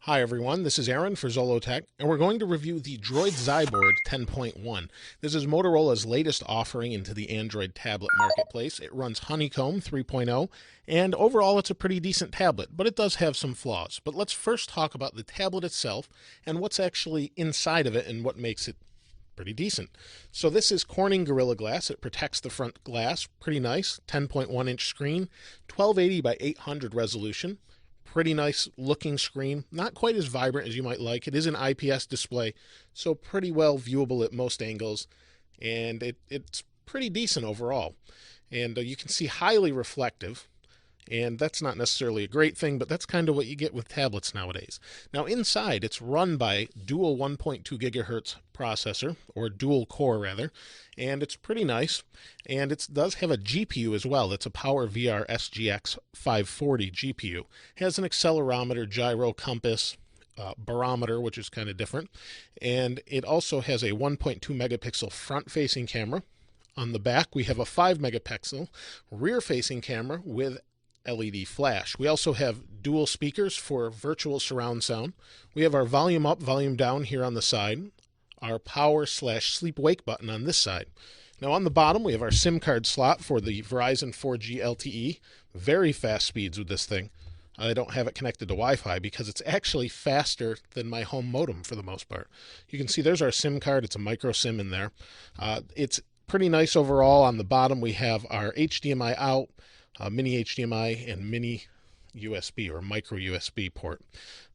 Hi everyone, this is Aaron for Zollotech, and we're going to review the Droid Zyboard 10.1. This is Motorola's latest offering into the Android tablet marketplace. It runs Honeycomb 3.0, and overall it's a pretty decent tablet, but it does have some flaws. But let's first talk about the tablet itself and what's actually inside of it and what makes it pretty decent. So this is Corning Gorilla Glass. It protects the front glass, pretty nice, 10.1 inch screen, 1280 by 800 resolution. Pretty nice looking screen, not quite as vibrant as you might like. It is an IPS display, so pretty well viewable at most angles, and it's pretty decent overall. And you can see highly reflective, and that's not necessarily a great thing, but that's kind of what you get with tablets nowadays. Now inside, it's run by dual 1.2 gigahertz processor, or dual core rather, and it's pretty nice. And it does have a GPU as well. It's a PowerVR SGX 540 GPU. It has an accelerometer, gyro, compass, barometer, which is kind of different. And it also has a 1.2 megapixel front-facing camera. On the back, we have a 5 megapixel rear-facing camera with LED flash. We also have dual speakers for virtual surround sound. We have our volume up, volume down here on the side, our power/sleep wake button on this side. Now on the bottom, we have our SIM card slot for the Verizon 4G LTE. Very fast speeds with this thing. I don't have it connected to Wi-Fi because it's actually faster than my home modem for the most part. You can see there's our SIM card. It's a micro SIM in there. It's pretty nice overall. On the bottom, we have our HDMI out, mini HDMI, and mini USB or micro USB port.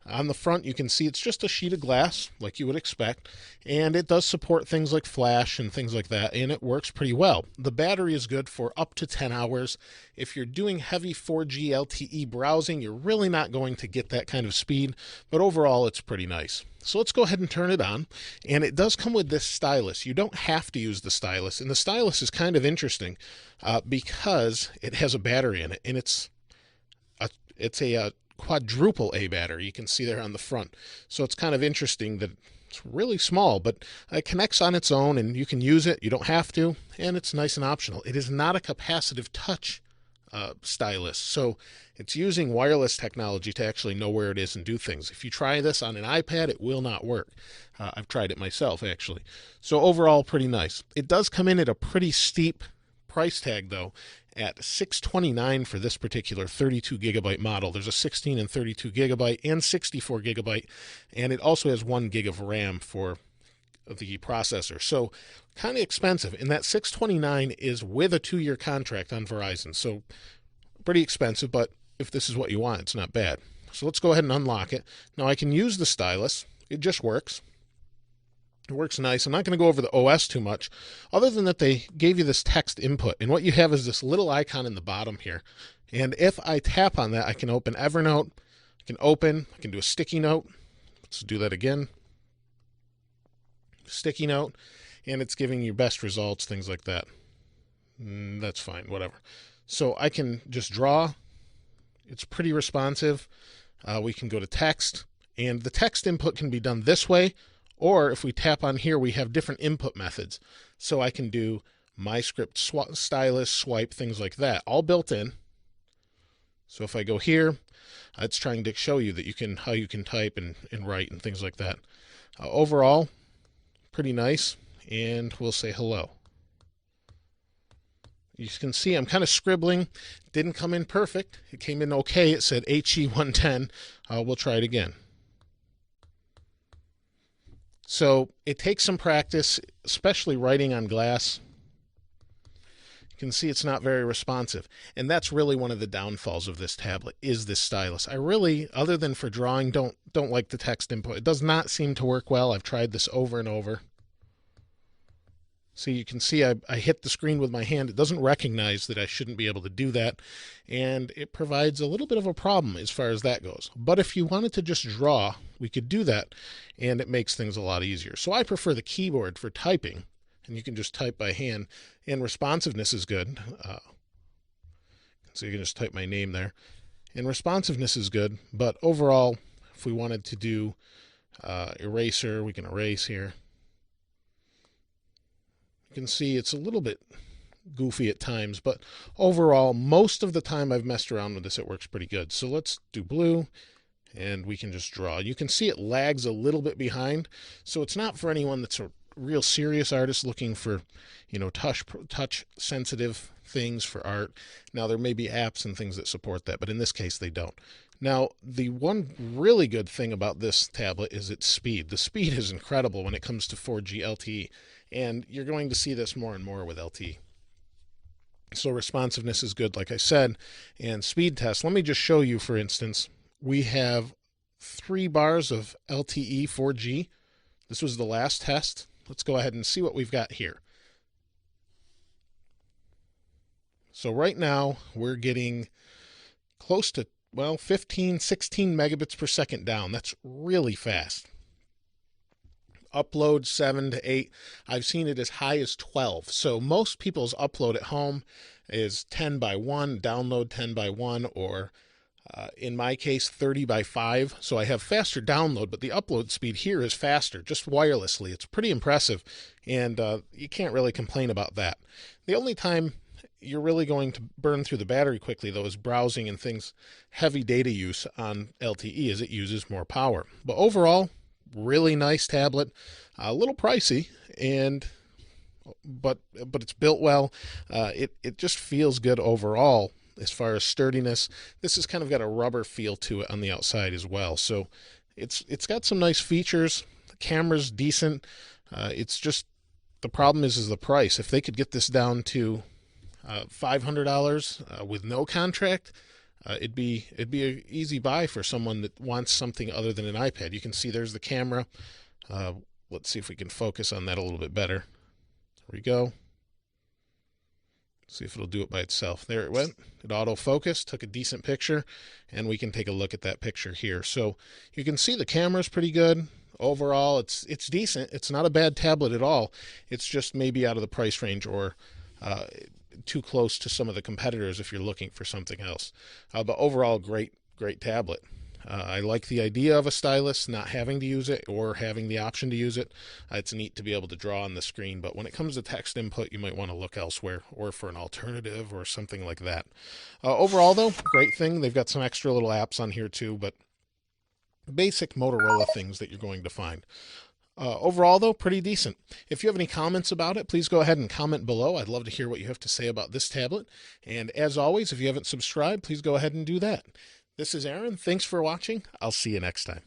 On the front, you can see it's just a sheet of glass like you would expect, and it does support things like flash and things like that, and it works pretty well. The battery is good for up to 10 hours. If you're doing heavy 4G LTE browsing, you're really not going to get that kind of speed, but overall it's pretty nice. So let's go ahead and turn it on, and it does come with this stylus. You don't have to use the stylus, and the stylus is kind of interesting because it has a battery in it, and it's a quadruple A battery. You can see there on the front. So it's kind of interesting that it's really small, but it connects on its own and you can use it. You don't have to, and it's nice and optional. It is not a capacitive touch stylus, so it's using wireless technology to actually know where it is and do things. If you try this on an iPad, it will not work. I've tried it myself actually. So overall, pretty nice. It does come in at a pretty steep price tag though, at $629 for this particular 32 gigabyte model. There's a 16 and 32 gigabyte and 64 gigabyte, and it also has 1 gig of RAM for the processor. So kind of expensive. And that $629 is with a 2-year contract on Verizon. So pretty expensive, but if this is what you want, it's not bad. So let's go ahead and unlock it. Now I can use the stylus. It just works. It works nice. I'm not going to go over the OS too much, other than that they gave you this text input. And what you have is this little icon in the bottom here. And if I tap on that, I can open Evernote. I can do a sticky note. Let's do that again. Sticky note. And it's giving you best results, things like that. That's fine, whatever. So I can just draw. It's pretty responsive. We can go to text. And the text input can be done this way. Or if we tap on here, we have different input methods. So I can do my script, stylus, swipe, things like that, all built in. So if I go here, it's trying to show you that how you can type and write and things like that. Overall, pretty nice. And we'll say hello. You can see I'm kind of scribbling. Didn't come in perfect. It came in okay. It said HE110. We'll try it again. So it takes some practice, especially writing on glass. You can see it's not very responsive. And that's really one of the downfalls of this tablet, is this stylus. I really, other than for drawing, don't like the text input. It does not seem to work well. I've tried this over and over. So you can see I hit the screen with my hand. It doesn't recognize that I shouldn't be able to do that. And it provides a little bit of a problem as far as that goes. But if you wanted to just draw, we could do that. And it makes things a lot easier. So I prefer the keyboard for typing. And you can just type by hand. And responsiveness is good. So you can just type my name there. And responsiveness is good. But overall, if we wanted to do eraser, we can erase here. You can see it's a little bit goofy at times, but overall, most of the time I've messed around with this, it works pretty good. So let's do blue, and we can just draw. You can see it lags a little bit behind, so it's not for anyone that's a real serious artist looking for, touch sensitive things for art. Now there may be apps and things that support that, but in this case they don't. Now, the one really good thing about this tablet is its speed. The speed is incredible when it comes to 4G LTE, and you're going to see this more and more with LTE. So responsiveness is good, like I said, and speed test. Let me just show you, for instance, we have 3 bars of LTE 4G. This was the last test. Let's go ahead and see what we've got here. So right now we're getting close to, 15, 16 megabits per second down. That's really fast. Upload 7 to 8. I've seen it as high as 12. So most people's upload at home is 10 by 1, download 10 by 1, or in my case 30 by 5. So I have faster download, but the upload speed here is faster, just wirelessly. It's pretty impressive, and you can't really complain about that. The only time you're really going to burn through the battery quickly, though, is browsing and things, heavy data use on LTE, as it uses more power. But overall, really nice tablet, a little pricey, but it's built well. It just feels good overall as far as sturdiness. This has kind of got a rubber feel to it on the outside as well. So it's got some nice features. The camera's decent. It's just, the problem is the price. If they could get this down to $500 with no contract, it'd be an easy buy for someone that wants something other than an iPad. You can see there's the camera. Let's see if we can focus on that a little bit better. There we go. See if it'll do it by itself. There it went. It auto-focused, took a decent picture, and we can take a look at that picture here. So you can see the camera's pretty good. Overall, it's decent. It's not a bad tablet at all. It's just maybe out of the price range, or too close to some of the competitors if you're looking for something else. But overall, great tablet. I like the idea of a stylus, not having to use it or having the option to use it. It's neat to be able to draw on the screen, but when it comes to text input, you might want to look elsewhere or for an alternative or something like that. Overall, though, great thing. They've got some extra little apps on here too, but basic Motorola things that you're going to find. Overall, though, pretty decent. If you have any comments about it, please go ahead and comment below. I'd love to hear what you have to say about this tablet. And as always, if you haven't subscribed, please go ahead and do that. This is Aaron. Thanks for watching. I'll see you next time.